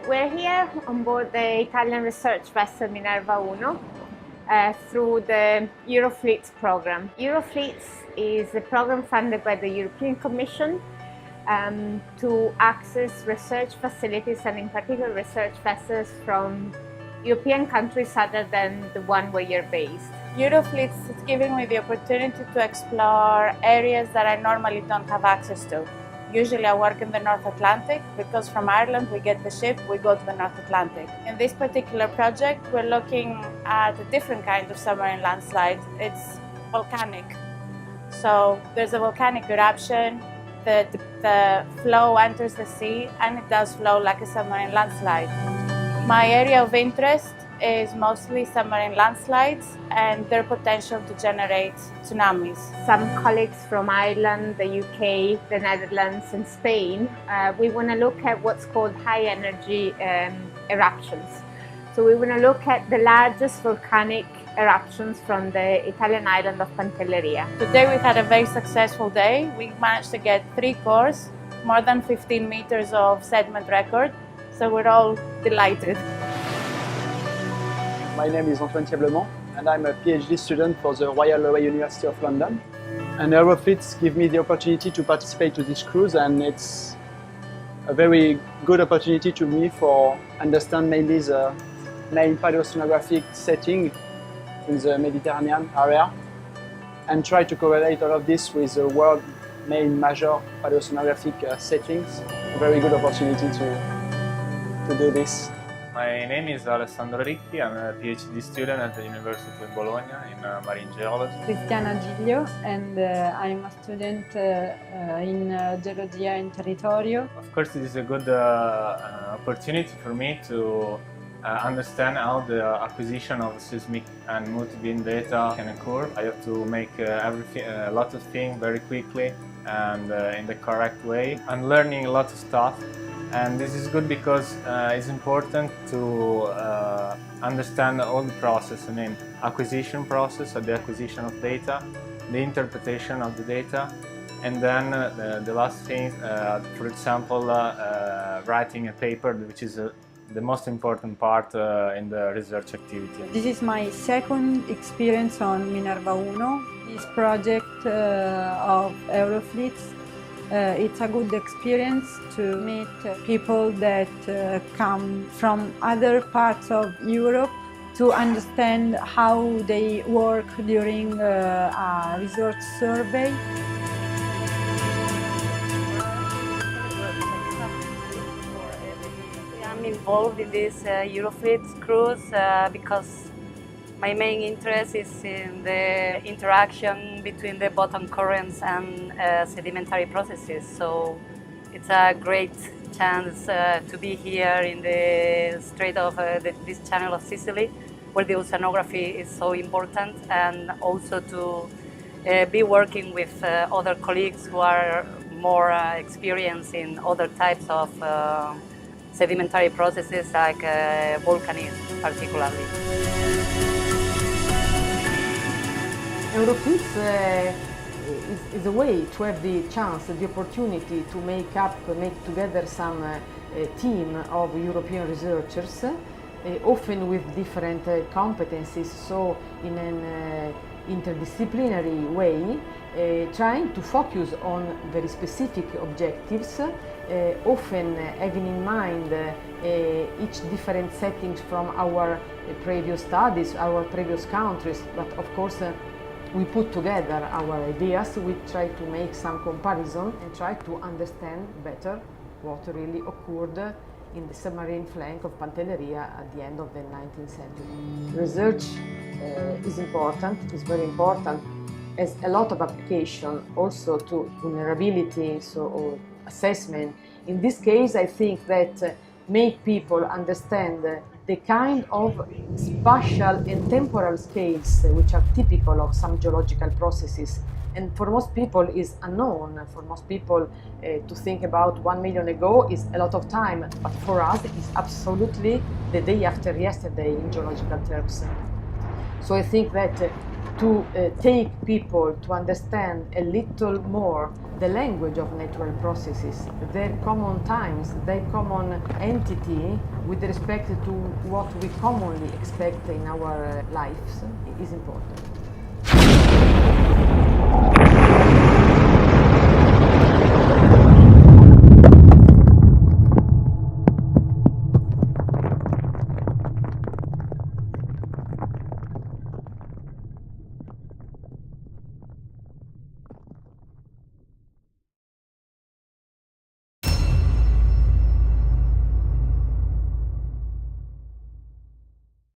We're here on board the Italian research vessel Minerva 1 through the EUROFLEETS program. EUROFLEETS is a program funded by the European Commission to access research facilities and in particular research vessels from European countries other than the one where you're based. EUROFLEETS is giving me the opportunity to explore areas that I normally don't have access to. Usually I work in the North Atlantic because from Ireland we get the ship, we go to the North Atlantic. In this particular project we're looking at a different kind of submarine landslide. It's volcanic. So there's a volcanic eruption, the flow enters the sea and it does flow like a submarine landslide. My area of interest is mostly submarine landslides and their potential to generate tsunamis. Some colleagues from Ireland, the UK, the Netherlands and Spain, we want to look at what's called high energy eruptions. So we want to look at the largest volcanic eruptions from the Italian island of Pantelleria. Today we had a very successful day. We managed to get 3 cores, more than 15 meters of sediment record, so we're all delighted. My name is Antoine Thiablement and I'm a PhD student for the Royal University of London. And EUROFLEETS give me the opportunity to participate to this cruise, and it's a very good opportunity to me for understand mainly the main paleoceanographic setting in the Mediterranean area and try to correlate all of this with the world main major paleoceanographic settings. A very good opportunity to do this. My name is Alessandro Ricchi. I'm a PhD student at the University of Bologna in marine geology. Cristiana Giglio, and I'm a student in Geologia in Territorio. Of course, it is a good opportunity for me to understand how the acquisition of seismic and multi-beam data can occur. I have to make a lot of things very quickly and in the correct way. I'm learning a lot of stuff. And this is good because it's important to understand all the process. I mean, acquisition process, the acquisition of data, the interpretation of the data, and then the last thing, for example, writing a paper, which is the most important part in the research activity. This is my second experience on Minerva 1, this project of EUROFLEETS. It's a good experience to meet people that come from other parts of Europe to understand how they work during a research survey. I'm involved in this EUROFLEETS cruise because my main interest is in the interaction between the bottom currents and sedimentary processes. So it's a great chance to be here in the Strait of this channel of Sicily, where the oceanography is so important, and also to be working with other colleagues who are more experienced in other types of sedimentary processes like volcanism particularly. EUROFLEETS is a way to have the chance, the opportunity to make together some team of European researchers, often with different competencies, so in an interdisciplinary way, trying to focus on very specific objectives, often having in mind each different settings from our previous studies, our previous countries, but of course we put together our ideas, we try to make some comparison and try to understand better what really occurred in the submarine flank of Pantelleria at the end of the 19th century. Research is important, is very important, has a lot of application also to vulnerability, or assessment. In this case, I think that make people understand the kind of spatial and temporal scales which are typical of some geological processes, and for most people is unknown. For most people to think about 1 million ago is a lot of time, but for us it's absolutely the day after yesterday in geological terms. So I think that to take people to understand a little more the language of natural processes, their common times, their common entity with respect to what we commonly expect in our lives is important.